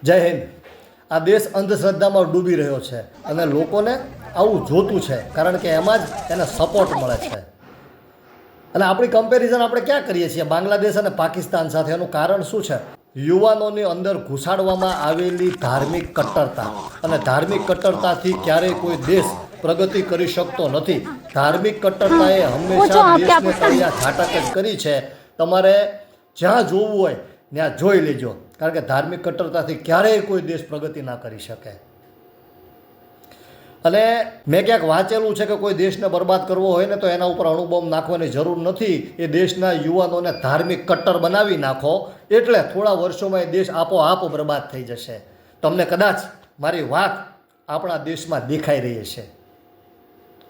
જય હિન્દ। આ દેશ અંધશ્રદ્ધામાં ડૂબી રહ્યો છે અને લોકોને આવું જોતું છે, કારણ કે એમાં જ એને સપોર્ટ મળે છે। અને આપણી કમ્પેરિઝન આપણે ક્યાં કરીએ છીએ બાંગ્લાદેશ અને પાકિસ્તાન સાથે? એનું કારણ શું છે? યુવાનોની અંદર ઘુસાડવામાં આવેલી ધાર્મિક કટ્ટરતા, અને ધાર્મિક કટ્ટરતાથી ક્યારેય કોઈ દેશ પ્રગતિ કરી શકતો નથી। ધાર્મિક કટ્ટરતાએ હંમેશા દેશને તળિયા ઝાટક જ કરી છે। તમારે જ્યાં જોવું હોય ત્યાં જોઈ લેજો, કારણ કે ધાર્મિક કટ્ટરતાથી ક્યારેય કોઈ દેશ પ્રગતિ ના કરી શકે। અને મેં ક્યાંક વાંચેલું છે કે કોઈ દેશને બરબાદ કરવો હોય ને તો એના ઉપર અણુબોમ્બ નાખવાની જરૂર નથી, એ દેશના યુવાનોને ધાર્મિક કટ્ટર બનાવી નાખો, એટલે થોડા વર્ષોમાં એ દેશ આપોઆપ બરબાદ થઈ જશે। તમને કદાચ મારી વાત આપણા દેશમાં દેખાઈ રહી છે,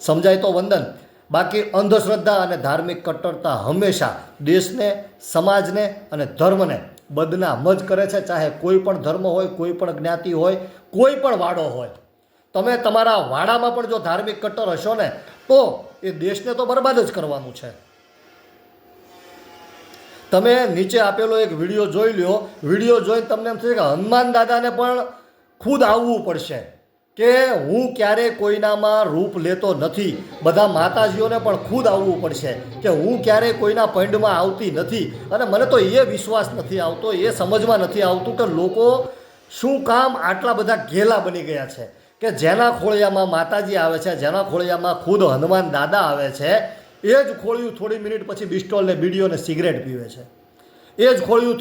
સમજાય તો વંદન। બાકી અંધશ્રદ્ધા અને ધાર્મિક કટ્ટરતા હંમેશા દેશને, સમાજને અને ધર્મને બદનામ જ કરે છે, ચાહે કોઈ પણ ધર્મ હોય, કોઈ પણ જ્ઞાતિ હોય, કોઈ પણ વાડો હોય। તમે તમારા વાડામાં પણ જો ધાર્મિક કટ્ટર હશો ને તો એ દેશને તો બરબાદ જ કરવાનું છે। તમે નીચે આપેલો એક વિડીયો જોઈ લ્યો, વિડીયો જોઈને તમને એમ થશે કે હનુમાન દાદાને પણ ખુદ આવવું પડશે કે હું ક્યારેય કોઈનામાં રૂપ લેતો નથી। બધા માતાજીઓને પણ ખુદ આવવું પડશે કે હું ક્યારેય કોઈના પંડમાં આવતી નથી। અને મને તો એ વિશ્વાસ નથી આવતો, એ સમજમાં નથી આવતું કે લોકો શું કામ આટલા બધા ઘેલા બની ગયા છે કે જેના ખોળિયામાં માતાજી આવે છે, જેના ખોળિયામાં ખુદ હનુમાન દાદા આવે છે, એ જ ખોળિયું થોડી મિનિટ પછી બિસ્ટોલ ને બીડીઓ ને સિગરેટ પીવે છે। એ જ ખોળિયું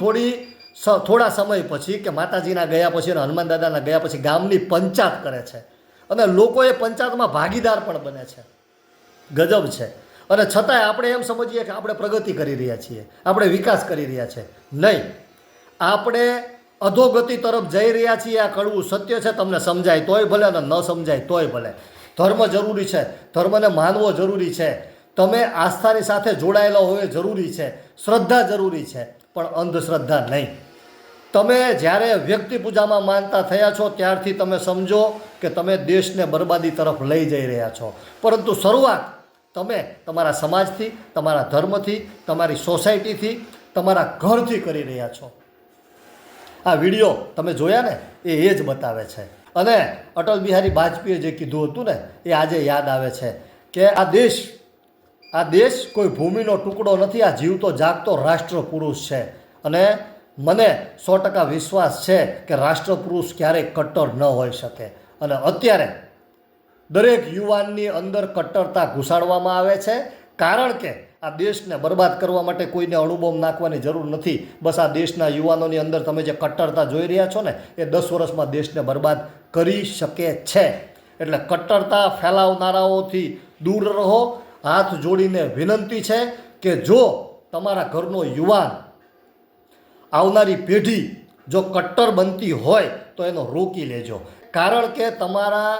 થોડા સમય પછી કે માતાજીના ગયા પછી અને હનુમાન દાદાના ગયા પછી ગામની પંચાયત કરે છે, અને લોકો એ પંચાયતમાં ભાગીદાર પણ બને છે। ગજબ છે। અને છતાંય આપણે એમ સમજીએ કે આપણે પ્રગતિ કરી રહ્યા છીએ, આપણે વિકાસ કરી રહ્યા છીએ। નહીં, આપણે અધોગતિ તરફ જઈ રહ્યા છીએ। આ કડવું સત્ય છે, તમને સમજાય તોય ભલે અને ન સમજાય તોય ભલે। ધર્મ જરૂરી છે, ધર્મને માનવો જરૂરી છે, તમે આસ્થાની સાથે જોડાયેલા હોય જરૂરી છે, શ્રદ્ધા જરૂરી છે, પણ અંધશ્રદ્ધા નહીં। તમે જ્યારે વ્યક્તિ પૂજામાં માનતા થયા છો ત્યારથી તમે સમજો કે તમે દેશને બરબાદી તરફ લઈ જઈ રહ્યા છો। પરંતુ શરૂઆત તમે તમારા સમાજથી, તમારા ધર્મથી, તમારી સોસાયટીથી, તમારા ઘરથી કરી રહ્યા છો। આ વિડીયો તમે જોયા ને એ જ બતાવે છે। અને અટલ બિહારી વાજપેયીએ જે કીધું હતું ને એ આજે યાદ આવે છે કે આ દેશ કોઈ ભૂમિનો ટુકડો નથી, આ જીવતો જાગતો રાષ્ટ્ર પુરુષ છે। અને મને 100% વિશ્વાસ છે કે રાષ્ટ્ર પુરુષ ક્યારેય કટ્ટર ન હોઈ શકે। અને અત્યારે દરેક યુવાનની અંદર કટ્ટરતા ઘુસાડવામાં આવે છે, કારણ કે આ દેશને બરબાદ કરવા માટે કોઈને અણુબોમ્બ નાખવાની જરૂર નથી। બસ આ દેશના યુવાનોની અંદર તમે જે કટ્ટરતા જોઈ રહ્યા છો ને એ 10 વર્ષમાં દેશને બરબાદ કરી શકે છે। એટલે કટ્ટરતા ફેલાવનારાઓથી દૂર રહો। હાથ જોડીને વિનંતી છે કે જો તમારા ઘરનો યુવાન, આવનારી પેઢી જો કટ્ટર બનતી હોય તો એનો રોકી લેજો, કારણ કે તમારા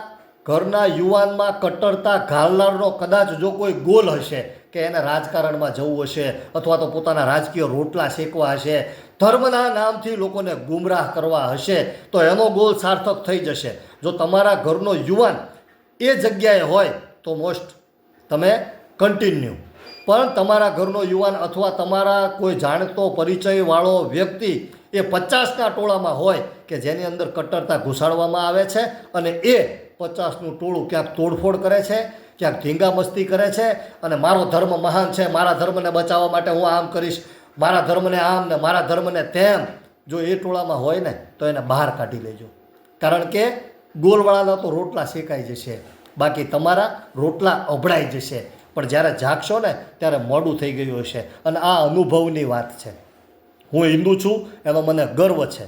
ઘરના યુવાનમાં કટ્ટરતા ઘાલનારનો કદાચ જો કોઈ ગોલ હશે કે એને રાજકારણમાં જવું હશે, અથવા તો પોતાના રાજકીય રોટલા શેકવા હશે, ધર્મના નામથી લોકોને ગુમરાહ કરવા હશે, તો એનો ગોલ સાર્થક થઈ જશે। જો તમારા ઘરનો યુવાન એ જગ્યાએ હોય તો મોસ્ટ તમે કન્ટિન્યુ। પણ તમારા ઘરનો યુવાન અથવા તમારા કોઈ જાણતો પરિચયવાળો વ્યક્તિ એ 50ના ટોળામાં હોય કે જેની અંદર કટ્ટરતા ઘુસાડવામાં આવે છે, અને એ 50નું ટોળું ક્યાંક તોડફોડ કરે છે, ક્યાંક ધીંગા મસ્તી કરે છે, અને મારો ધર્મ મહાન છે, મારા ધર્મને બચાવવા માટે હું આમ કરીશ, મારા ધર્મને આમ ને મારા ધર્મને તેમ, જો એ ટોળામાં હોય ને તો એને બહાર કાઢી લેજો, કારણ કે ગોલવાળાના તો રોટલા શેકાઈ જશે, બાકી તમારા રોટલા અભડાઈ જશે। પણ જ્યારે જાગશો ને ત્યારે મોડું થઈ ગયું હશે। અને આ અનુભવની વાત છે। હું હિન્દુ છું એનો મને ગર્વ છે,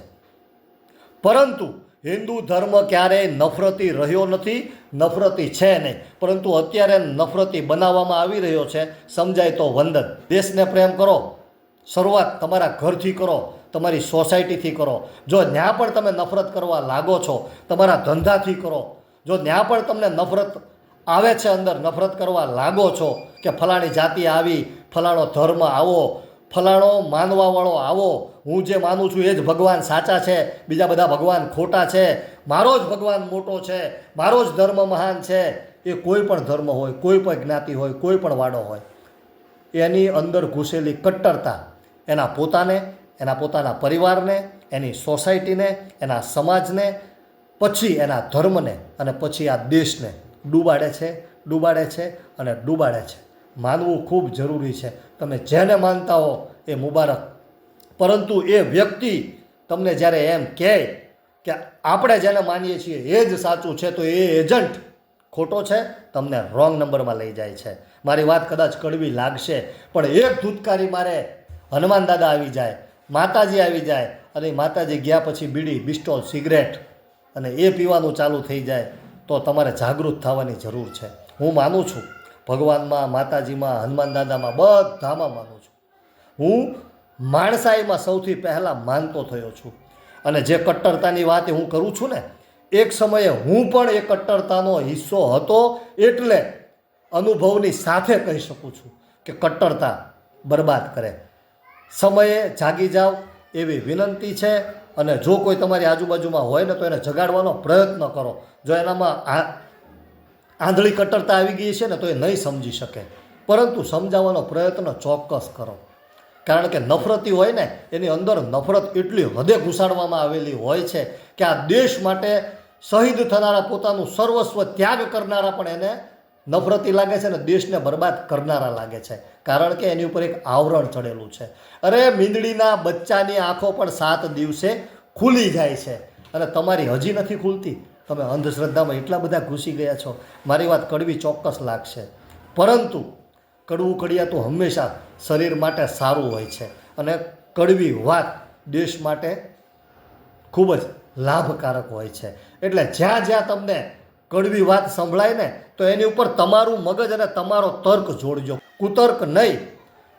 પરંતુ હિન્દુ ધર્મ ક્યારેય નફરતી રહ્યો નથી, નફરતી છે નહીં, પરંતુ અત્યારે નફરતી બનાવવામાં આવી રહ્યો છે। સમજાય તો વંદન। દેશને પ્રેમ કરો, શરૂઆત તમારા ઘરથી કરો, તમારી સોસાયટીથી કરો। જો ત્યાં પણ તમે નફરત કરવા લાગો છો, તમારા ધંધાથી કરો। જો ત્યાં પણ તમને નફરત આવે છે, અંદર નફરત કરવા લાગો છો કે ફલાણી જાતિ આવી, ફલાણો ધર્મ આવો, ફલાણો માનવાવાળો આવો, હું જે માનું છું એ જ ભગવાન સાચા છે, બીજા બધા ભગવાન ખોટા છે, મારો જ ભગવાન મોટો છે, મારો જ ધર્મ મહાન છે, એ કોઈ પણ ધર્મ હોય, કોઈ પણ જ્ઞાતિ હોય, કોઈ પણ વાડો હોય, એની અંદર ઘૂસેલી કટ્ટરતા એના પોતાને, એના પોતાના પરિવારને એની સોસાયટીને, એના સમાજને, પછી એના ધર્મને અને પછી આ દેશને ડૂબાડે છે અને ડૂબાડે છે. માનવું ખૂબ જરૂરી છે. તમે જેને માનતા હો એ મુબારક, પરંતુ એ વ્યક્તિ તમને જ્યારે એમ કહે કે આપણે જેને માનીએ છીએ એ જ સાચું છે, તો એ એજન્ટ ખોટો છે, તમને રોંગ નંબરમાં લઈ જાય છે. મારી વાત કદાચ કડવી લાગશે, પણ એક ધૂતકારી મારે હનુમાન દાદા આવી જાય, માતાજી આવી જાય, અને માતાજી ગયા પછી બીડી, બિસ્ટોલ, સિગરેટ અને એ પીવાનું ચાલુ થઈ જાય, તો તમારે જાગૃત થવાની જરૂર છે. હું માનું છું ભગવાનમાં, માતાજીમાં, હનુમાન દાદામાં, બધામાં માનું છું. હું માણસાઈમાં સૌથી પહેલાં માનતો થયો છું. અને જે કટ્ટરતાની વાત હું કરું છું ને, એક સમયે હું પણ એ કટ્ટરતાનો હિસ્સો હતો, એટલે અનુભવની સાથે કહી શકું છું કે કટ્ટરતા બરબાદ કરે. સમયે જાગી જાઓ એવી વિનંતી છે. અને જો કોઈ તમારી આજુબાજુમાં હોય ને તો એને જગાડવાનો પ્રયત્ન કરો. જો એનામાં આંધળી કટ્ટરતા આવી ગઈ છે ને તો એ નહીં સમજી શકે, પરંતુ સમજાવવાનો પ્રયત્ન ચોક્કસ કરો. કારણ કે નફરતી હોય ને એની અંદર નફરત એટલી હદે ઘુસાડવામાં આવેલી હોય છે કે આ દેશ માટે શહીદ થનારા, પોતાનું સર્વસ્વ ત્યાગ કરનારા પણ એને નફરતી લાગે છે અને દેશને બરબાદ કરનારા લાગે છે. કારણ કે એની ઉપર એક આવરણ ચડેલું છે. અરે મીંદડીના બચ્ચાની આંખો પણ 7 દિવસે ખુલી જાય છે, અને તમારી હજી નથી ખુલતી. તમે અંધશ્રદ્ધામાં એટલા બધા ઘૂસી ગયા છો. મારી વાત કડવી ચોક્કસ લાગશે, પરંતુ કડવું કડિયાતું હંમેશા શરીર માટે સારું હોય છે, અને કડવી વાત દેશ માટે ખૂબ જ લાભકારક હોય છે. એટલે જ્યાં જ્યાં તમને કડવી વાત સંભળાય ને તો એની ઉપર તમારું મગજ અને તમારો તર્ક જોડજો, કુતર્ક નહીં.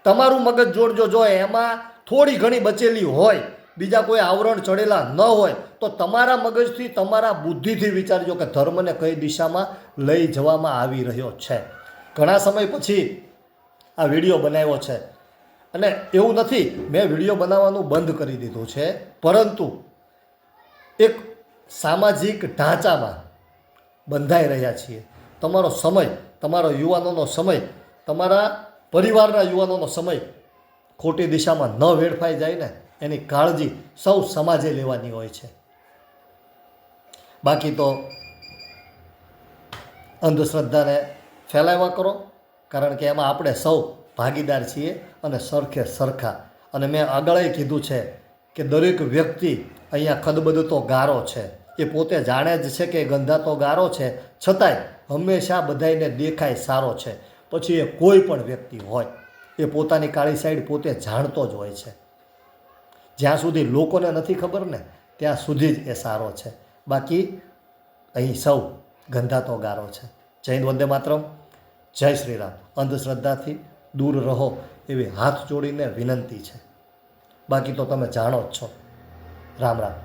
તમારું મગજ જોડજો. જો એમાં થોડી ઘણી બચેલી હોય, બીજા કોઈ આવરણ ચડેલા ન હોય, તો તમારા મગજથી, તમારા બુદ્ધિથી વિચારજો કે ધર્મને કઈ દિશામાં લઈ જવામાં આવી રહ્યો છે. ઘણા સમય પછી આ વિડીયો બનાવ્યો છે, અને એવું નથી મેં વિડીયો બનાવવાનું બંધ કરી દીધું છે, પરંતુ એક સામાજિક ઢાંચામાં બંધાઈ રહ્યા છીએ. તમારો સમય, તમારો યુવાનોનો સમય, તમારા પરિવારના યુવાનોનો સમય ખોટી દિશામાં ન વેડફાઈ જાય ને એની કાળજી સૌ સમાજે લેવાની હોય છે. બાકી તો અંધશ્રદ્ધાને ફેલાવ્યા કરો, કારણ કે એમાં આપણે સૌ ભાગીદાર છીએ અને સરખે સરખા. અને મેં આગળય કીધું છે કે દરેક વ્યક્તિ અહીંયા ખદબદતો ગારો છે. એ પોતે જાણે જ છે કે ગંધાતો ગારો છે, છતાંય હંમેશા બધાને દેખાય સારો છે. પછી એ કોઈ પણ વ્યક્તિ હોય, એ પોતાની કાળી સાઈડ પોતે જાણતો જ હોય છે. જ્યાં સુધી લોકોને નથી ખબર ને ત્યાં સુધી જ એ સારો છે. બાકી અહીં સૌ ગંધાતો ગારો છે. જય હિન્દ, વંદે માતરમ, જય શ્રી રામ. અંધશ્રદ્ધાથી દૂર રહો એવી હાથ જોડીને વિનંતી છે. બાકી તો તમે જાણો જ છો. રામ રામ.